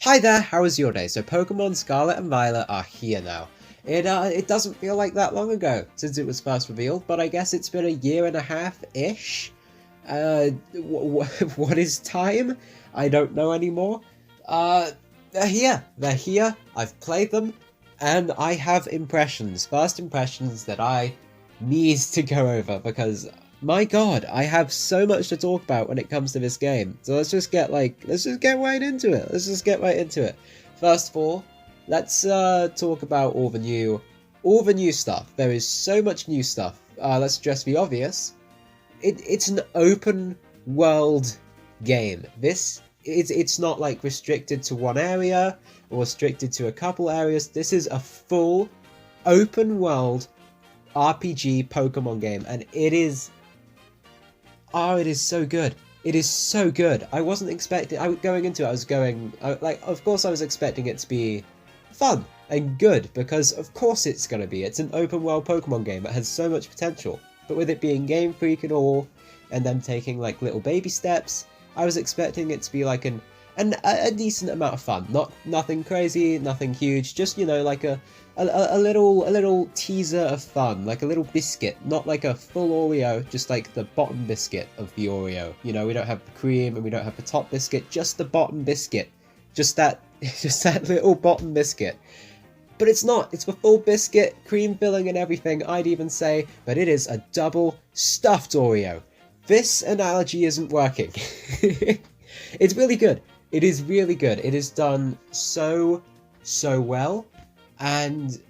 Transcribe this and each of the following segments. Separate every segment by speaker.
Speaker 1: Hi there, how was your day? So Pokemon Scarlet and Violet are here now. It doesn't feel like that long ago since it was first revealed, but I guess it's been a year and a half-ish? What is time? I don't know anymore. They're here. They're here, I've played them, and I have impressions. First impressions that I need to go over, because my god, I have so much to talk about when it comes to this game. So let's just get right into it. Let's just get right into it. First of all, let's talk about all the new stuff. There is so much new stuff. Let's address the obvious. It's an open world game. It's not like restricted to one area or restricted to a couple areas. This is a full open world RPG Pokemon game, and it is so good. It is so good. I wasn't expecting. Going into it, of course I was expecting it to be fun and good, because of course it's gonna be. It's an open world Pokemon game that has so much potential. But with it being Game Freak and all, and them taking like little baby steps, I was expecting it to be like a decent amount of fun. Nothing crazy, nothing huge. Just, you know, like a little teaser of fun, like a little biscuit, not like a full Oreo, just like the bottom biscuit of the Oreo. You know, we don't have the cream and we don't have the top biscuit, just the bottom biscuit, just that little bottom biscuit. But it's not. It's the full biscuit, cream filling and everything, I'd even say, but it is a double stuffed Oreo. This analogy isn't working. It's really good. It is really good. It is done so well, and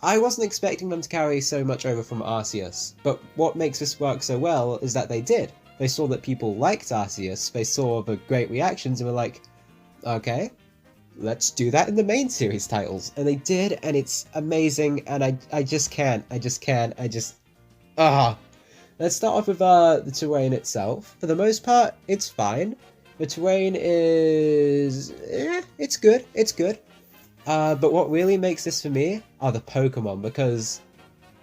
Speaker 1: I wasn't expecting them to carry so much over from Arceus, but what makes this work so well is that they did. They saw that people liked Arceus, they saw the great reactions and were like, okay, let's do that in the main series titles. And they did, and it's amazing, and I just can't. Let's start off with the terrain itself. For the most part, it's fine. The terrain is... it's good. But what really makes this for me are the Pokemon, because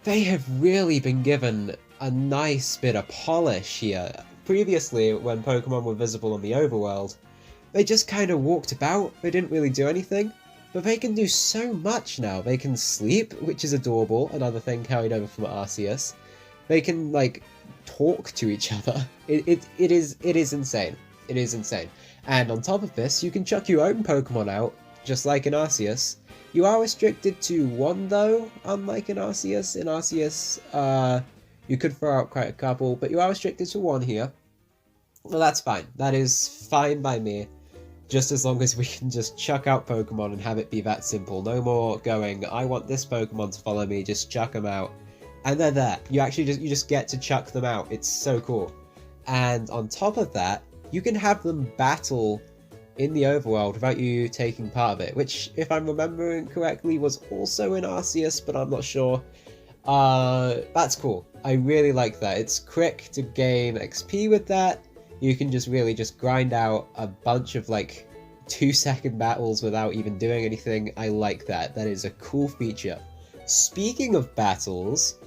Speaker 1: they have really been given a nice bit of polish here. Previously, when Pokemon were visible in the overworld, they just kind of walked about, they didn't really do anything, but they can do so much now. They can sleep, which is adorable, another thing carried over from Arceus. They can, like, talk to each other. It is insane. It is insane. And on top of this, you can chuck your own Pokemon out, just like in Arceus. You are restricted to one, though, unlike in Arceus. In Arceus, you could throw out quite a couple, but you are restricted to one here. Well, that's fine. That is fine by me. Just as long as we can just chuck out Pokemon and have it be that simple. No more going, I want this Pokemon to follow me, just chuck them out. And they're there. You just get to chuck them out. It's so cool. And on top of that, you can have them battle in the overworld without you taking part of it, which, if I'm remembering correctly, was also in Arceus, but I'm not sure. That's cool. I really like that. It's quick to gain XP with that. You can just really just grind out a bunch of like 2-second battles without even doing anything. I like that. That is a cool feature. Speaking of battles,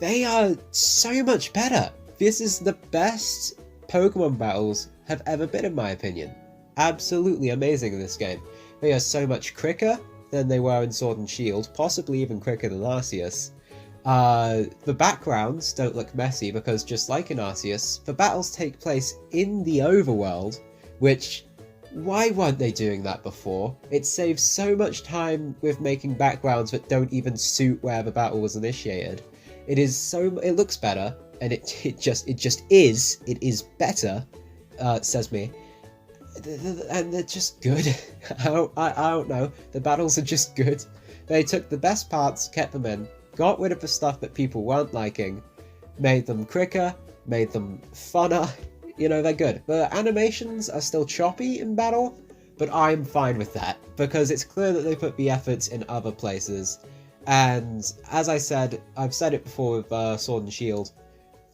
Speaker 1: they are so much better. This is the best Pokemon battles have ever been, in my opinion. Absolutely amazing in this game. They are so much quicker than they were in Sword and Shield, possibly even quicker than Arceus. The backgrounds don't look messy because, just like in Arceus, the battles take place in the overworld, which, why weren't they doing that before? It saves so much time with making backgrounds that don't even suit where the battle was initiated. It looks better, and it just is better, says me. And they're just good. I don't know. The battles are just good. They took the best parts, kept them in, got rid of the stuff that people weren't liking, made them quicker, made them funner. You know, they're good. The animations are still choppy in battle, but I'm fine with that, because it's clear that they put the efforts in other places. And as I said, I've said it before with Sword and Shield,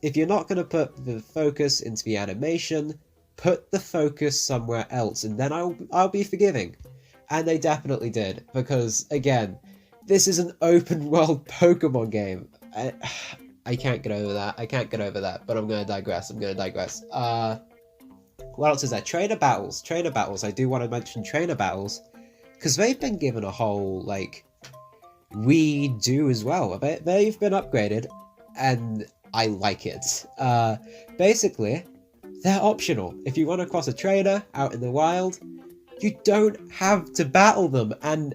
Speaker 1: if you're not going to put the focus into the animation, put the focus somewhere else, and then I'll be forgiving. And they definitely did, because, again, this is an open world Pokemon game. I can't get over that. But I'm going to digress. what else is there? Trainer battles. Trainer battles. I do want to mention trainer battles, because they've been given a whole, like, redo as well. They've been upgraded, and I like it. Basically, they're optional. If you want to cross a trainer out in the wild, you don't have to battle them, and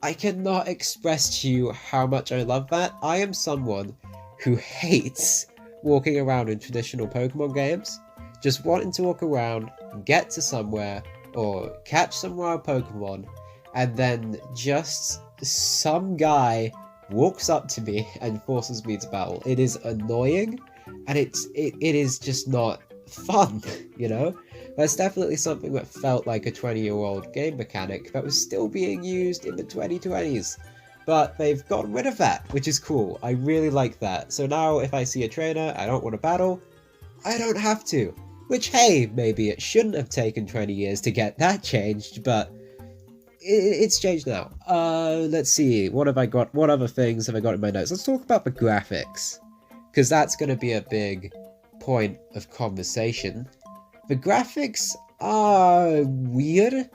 Speaker 1: I cannot express to you how much I love that. I am someone who hates walking around in traditional Pokemon games, just wanting to walk around, get to somewhere, or catch some wild Pokemon, and then just some guy walks up to me and forces me to battle. It is annoying, and it is just not fun, you know? That's definitely something that felt like a 20-year-old game mechanic that was still being used in the 2020s. But they've gotten rid of that, which is cool. I really like that. So now if I see a trainer I don't want to battle, I don't have to. Which, hey, maybe it shouldn't have taken 20 years to get that changed, but it's changed now. Let's see, what have I got? What other things have I got in my notes? Let's talk about the graphics, because that's going to be a big point of conversation. The graphics are weird.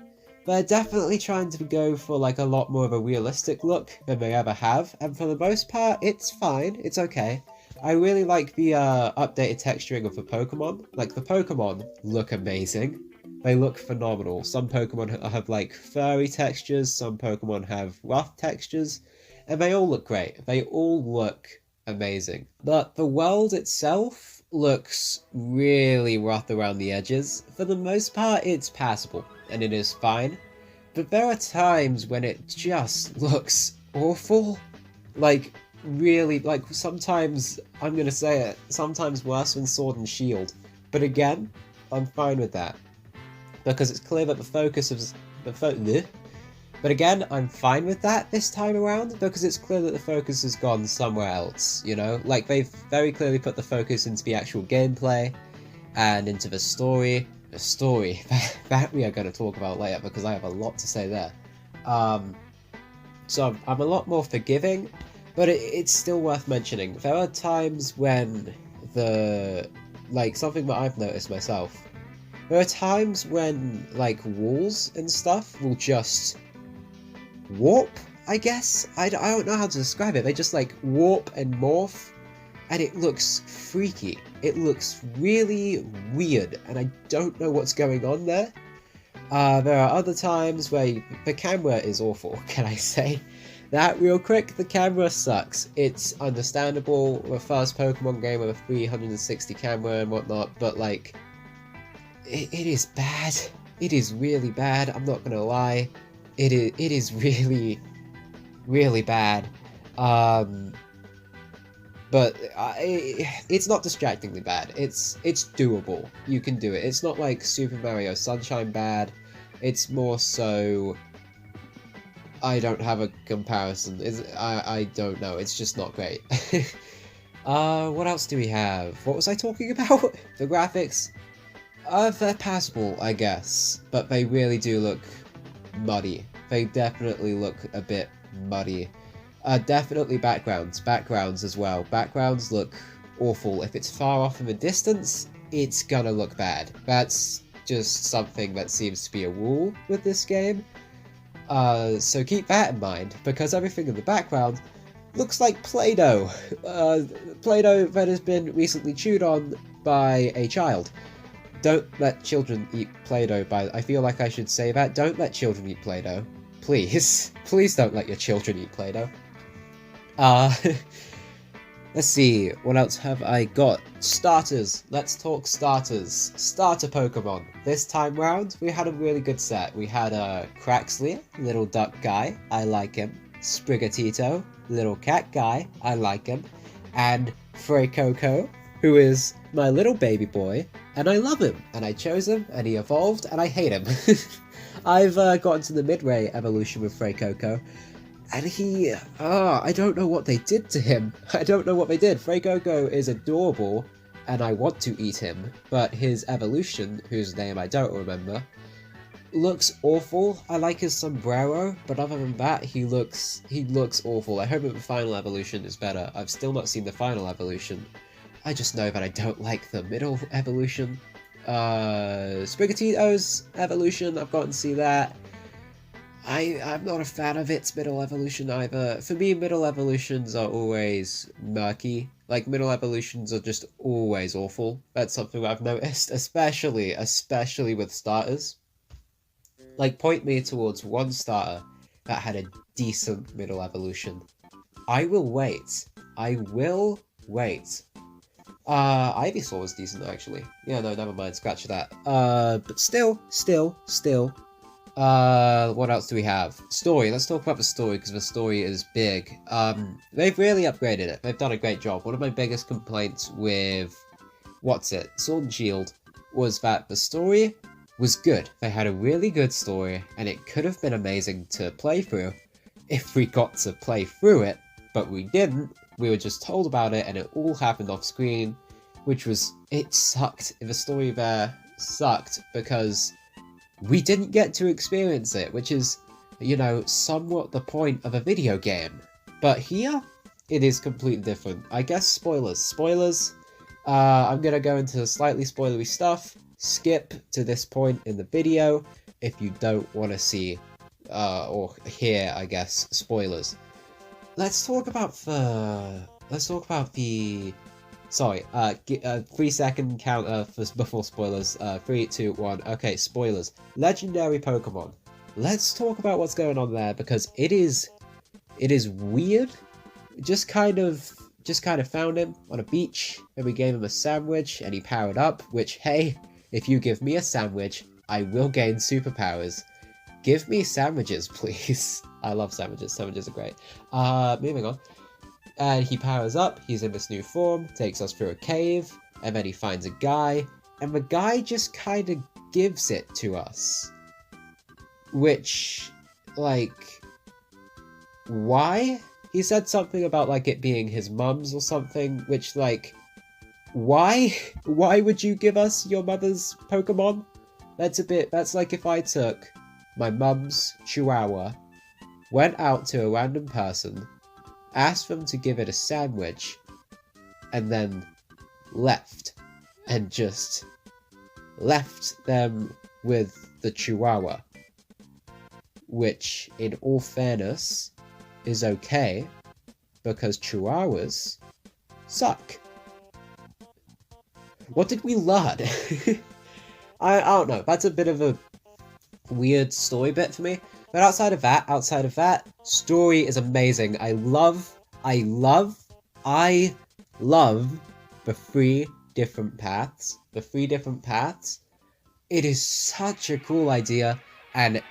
Speaker 1: They're definitely trying to go for like a lot more of a realistic look than they ever have, and for the most part, it's fine, it's okay. I really like the updated texturing of the Pokemon. Like, the Pokemon look amazing. They look phenomenal. Some Pokemon have like furry textures, some Pokemon have rough textures, and they all look great. They all look amazing. But the world itself looks really rough around the edges. For the most part, it's passable, and it is fine. But there are times when it just looks awful. Like, really, like, sometimes, I'm gonna say it, sometimes worse than Sword and Shield. But again, I'm fine with that, because it's clear that the focus of But again, I'm fine with that this time around, because it's clear that the focus has gone somewhere else, you know? Like, they've very clearly put the focus into the actual gameplay, and into the story. The story, that we are going to talk about later, because I have a lot to say there. So I'm a lot more forgiving, but it's still worth mentioning. There are times when something that I've noticed myself, there are times when, like, walls and stuff will just warp, I guess? I don't know how to describe it. They just, like, warp and morph, and it looks freaky. It looks really weird, and I don't know what's going on there. There are other times where the camera is awful, can I say? That real quick, the camera sucks. It's understandable, the first Pokemon game with a 360 camera and whatnot, but, like, it is bad. It is really bad, I'm not gonna lie. It is really, really bad. But it's not distractingly bad. It's doable. You can do it. It's not like Super Mario Sunshine bad. It's more so, I don't have a comparison. I don't know. It's just not great. What else do we have? What was I talking about? The graphics? They're passable, I guess. But they really do look muddy. They definitely look a bit muddy. Definitely backgrounds as well. Backgrounds look awful. If it's far off in the distance, it's gonna look bad. That's just something that seems to be a rule with this game. So keep that in mind, because everything in the background looks like Play-Doh. Play-Doh that has been recently chewed on by a child. Don't let children eat Play-Doh, I feel like I should say that. Don't let children eat Play-Doh. Please. Please don't let your children eat Play-Doh. Let's see, what else have I got? Starters. Let's talk starters. Starter Pokemon. This time round, we had a really good set. We had Craxley, little duck guy, I like him. Sprigatito, little cat guy, I like him. And Freycoco, who is my little baby boy, and I love him. And I chose him, and he evolved, and I hate him. I've gotten to the Midway evolution with Freycoco, and he, I don't know what they did to him. I don't know what they did. Freycoco is adorable, and I want to eat him, but his evolution, whose name I don't remember, looks awful. I like his sombrero, but other than that, he looks awful. I hope that the final evolution is better. I've still not seen the final evolution. I just know that I don't like the middle evolution. Sprigatito's evolution, I've gotten to see that. I'm not a fan of its middle evolution either. For me, middle evolutions are always murky. Like, middle evolutions are just always awful. That's something I've noticed, especially with starters. Like, point me towards one starter that had a decent middle evolution. I will wait. I will wait. Ivysaur was decent, actually. Yeah, no, never mind, scratch that. But still. What else do we have? Story. Let's talk about the story, because the story is big. They've really upgraded it. They've done a great job. One of my biggest complaints with, Sword and Shield, was that the story was good. They had a really good story, and it could have been amazing to play through if we got to play through it, but we didn't. We were just told about it, and it all happened off screen, it sucked. The story there sucked, because we didn't get to experience it, which is, somewhat the point of a video game. But here, it is completely different. I guess spoilers. I'm gonna go into slightly spoilery stuff. Skip to this point in the video if you don't want to see, or hear, I guess, spoilers. Let's talk about the... Sorry, 3-second counter before spoilers. 3, 2, 1. Okay, spoilers. Legendary Pokemon. Let's talk about what's going on there, because it is weird. Just kind of found him on a beach, and we gave him a sandwich, and he powered up, which, hey, if you give me a sandwich, I will gain superpowers. Give me sandwiches, please. I love sandwiches. Sandwiches are great. Moving on. And he powers up, he's in this new form, takes us through a cave, and then he finds a guy, and the guy just kind of gives it to us. Which, like, why? He said something about, like, it being his mum's or something, which, like, why? Why would you give us your mother's Pokemon? That's like if I took my mum's Chihuahua, went out to a random person, asked them to give it a sandwich, and then left. And just left them with the Chihuahua. Which, in all fairness, is okay, because Chihuahuas suck. What did we learn? I don't know, that's a bit of a weird story bit for me. But outside of that, story is amazing. I love the 3 different paths. It is such a cool idea, and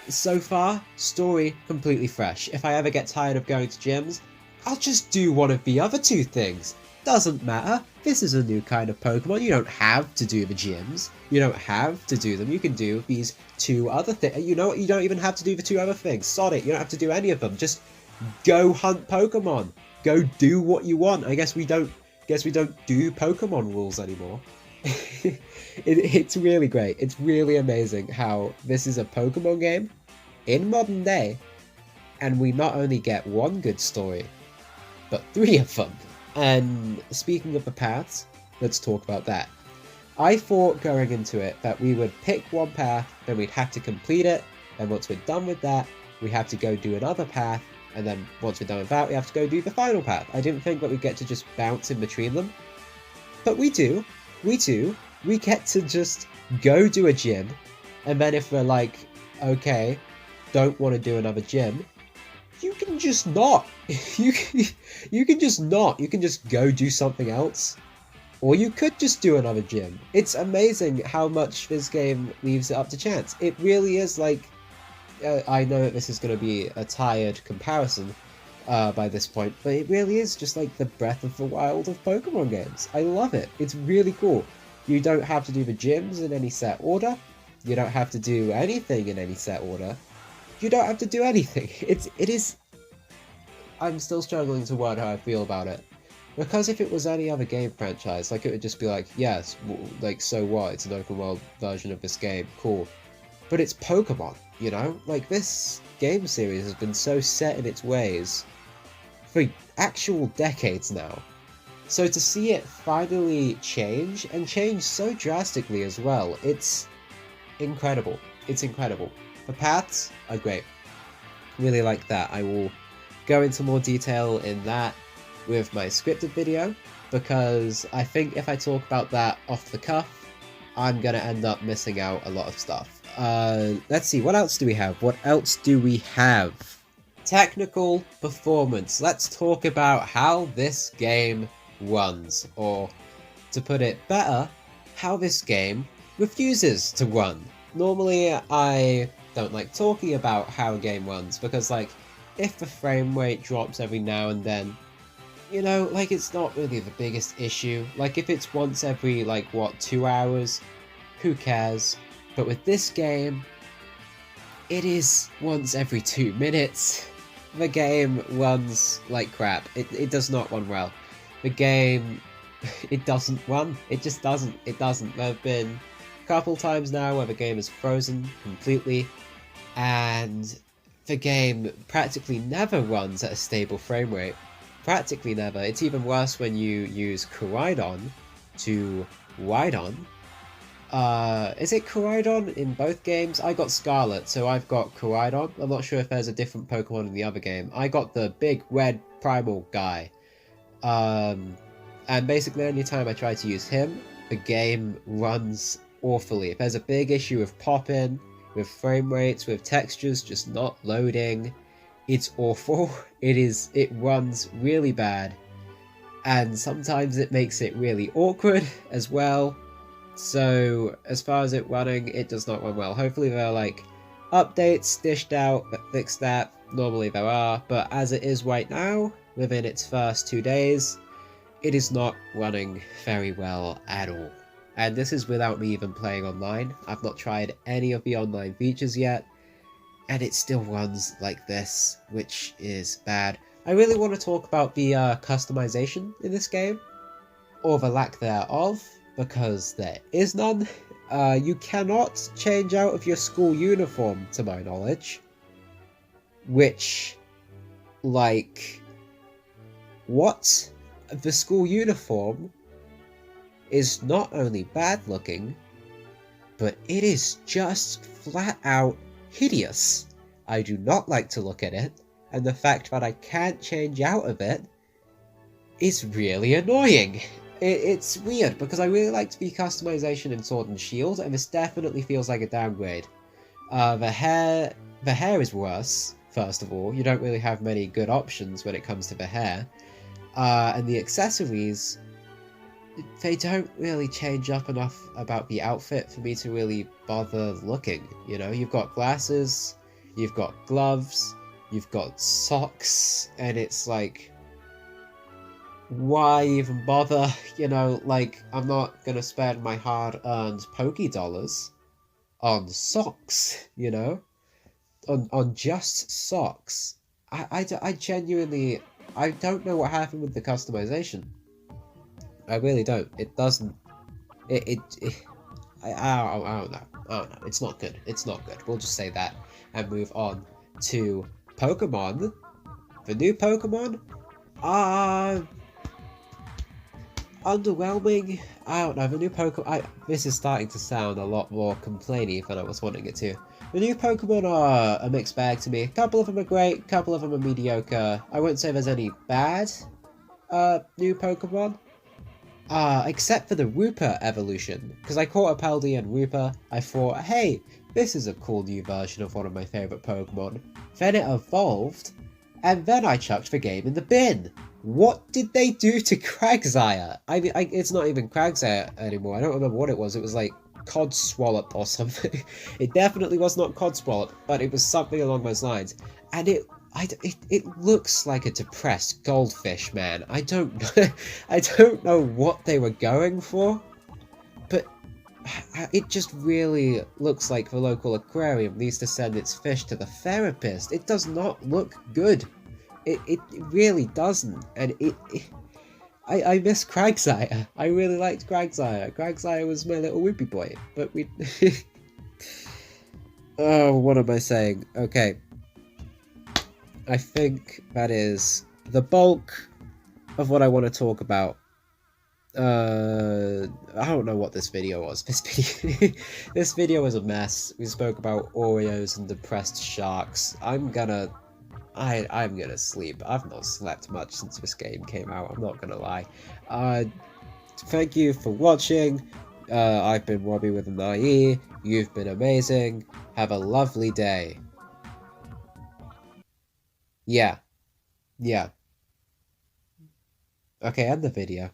Speaker 1: so far, story completely fresh. If I ever get tired of going to gyms, I'll just do one of the other 2 things. Doesn't matter. This is a new kind of Pokemon. You don't have to do the gyms. You don't have to do them. You can do these 2 other things. You know what? You don't even have to do the 2 other things. Sod it. You don't have to do any of them. Just go hunt Pokemon. Go do what you want. I guess we don't do Pokemon rules anymore. It's really great. It's really amazing how this is a Pokemon game in modern day, and we not only get 1 good story, but 3 of them. And speaking of the paths, let's talk about that. I thought going into it that we would pick 1 path, then we'd have to complete it, and once we're done with that, we have to go do another path, and then once we're done with that, we have to go do the final path. I didn't think that we'd get to just bounce in between them, but we do. We get to just go do a gym, and then if we're like, okay, don't want to do another gym, you can just not. You can just not. You can just go do something else. Or you could just do another gym. It's amazing how much this game leaves it up to chance. It really is like... I know that this is going to be a tired comparison by this point, but it really is just like the Breath of the Wild of Pokemon games. I love it. It's really cool. You don't have to do the gyms in any set order. You don't have to do anything in any set order. You don't have to do anything. It is... I'm still struggling to word how I feel about it. Because if it was any other game franchise, like, it would just be like, yes, like, so what? It's an open world version of this game. Cool. But it's Pokemon, you know? Like, this game series has been so set in its ways for actual decades now. So to see it finally change, and change so drastically as well, it's incredible. It's incredible. The paths are great. Really like that. I will go into more detail in that with my scripted video, because I think if I talk about that off the cuff, I'm gonna end up missing out a lot of stuff. Let's see, what else do we have? What else do we have? Technical performance. Let's talk about how this game runs, or to put it better, how this game refuses to run. Normally, I don't like talking about how a game runs, because, like, if the frame rate drops every now and then, you know, like, it's not really the biggest issue. Like, if it's once every, like, what, 2 hours, who cares? But with this game, it is once every 2 minutes. The game runs like crap. It does not run well. The game, it doesn't run. It just doesn't. It doesn't. There have been a couple times now where the game is frozen completely, and the game practically never runs at a stable frame rate. Practically never. It's even worse when you use Koraidon to Rhydon. Is it Koraidon in both games? I got Scarlet, so I've got Koraidon. I'm not sure if there's a different Pokemon in the other game. I got the big red primal guy. And basically anytime I try to use him, the game runs awfully. If there's a big issue with pop-in, with frame rates, with textures just not loading, it's awful. It runs really bad. And sometimes it makes it really awkward as well. So, as far as it running, it does not run well. Hopefully there are, like, updates dished out that fix that. Normally there are, but as it is right now, within its first 2 days, it is not running very well at all. And this is without me even playing online. I've not tried any of the online features yet, and it still runs like this, which is bad. I really want to talk about the customization in this game, or the lack thereof, because there is none. You cannot change out of your school uniform, to my knowledge. Which, like, what? The school uniform is not only bad looking, but it is just flat out hideous. I do not like to look at it, and the fact that I can't change out of it is really annoying. It's weird, because I really liked the customization in Sword and Shield, and this definitely feels like a downgrade. The hair is worse, first of all. You don't really have many good options when it comes to the hair. And the accessories, they don't really change up enough about the outfit for me to really bother looking, you know? You've got glasses, you've got gloves, you've got socks, and it's like, why even bother? You know, like, I'm not gonna spend my hard-earned Poké-dollars on socks, you know? On just socks. I genuinely, I don't know what happened with the customization. I really don't. It doesn't, I don't know. I don't know. It's not good. It's not good. We'll just say that and move on to Pokemon. The new Pokemon? Underwhelming. I don't know. The new Pokemon. This is starting to sound a lot more complainy than I was wanting it to. The new Pokemon are a mixed bag to me. A couple of them are great. A couple of them are mediocre. I wouldn't say there's any bad new Pokemon. Except for the Wooper evolution. Because I caught a Paldean Wooper. I thought, hey, this is a cool new version of one of my favourite Pokemon. Then it evolved, and then I chucked the game in the bin. What did they do to Quagsire? I mean, it's not even Quagsire anymore. I don't remember what it was. It was like Codswallop or something. It definitely was not Codswallop, but it was something along those lines. And it looks like a depressed goldfish, man. I don't know what they were going for, but it just really looks like the local aquarium needs to send its fish to the therapist. It does not look good. It really doesn't, and I miss Quagsire. I really liked Quagsire. Quagsire was my little whoopie boy, but we... Oh, what am I saying? Okay. I think that is the bulk of what I want to talk about I don't know what this video was. This video was a mess. We spoke about Oreos and depressed sharks. I'm gonna sleep. I've not slept much since this game came out, I'm not gonna lie. Thank you for watching. I've been Robbie with an IE. You've been amazing. Have a lovely day. Yeah. Yeah. Okay, end the video.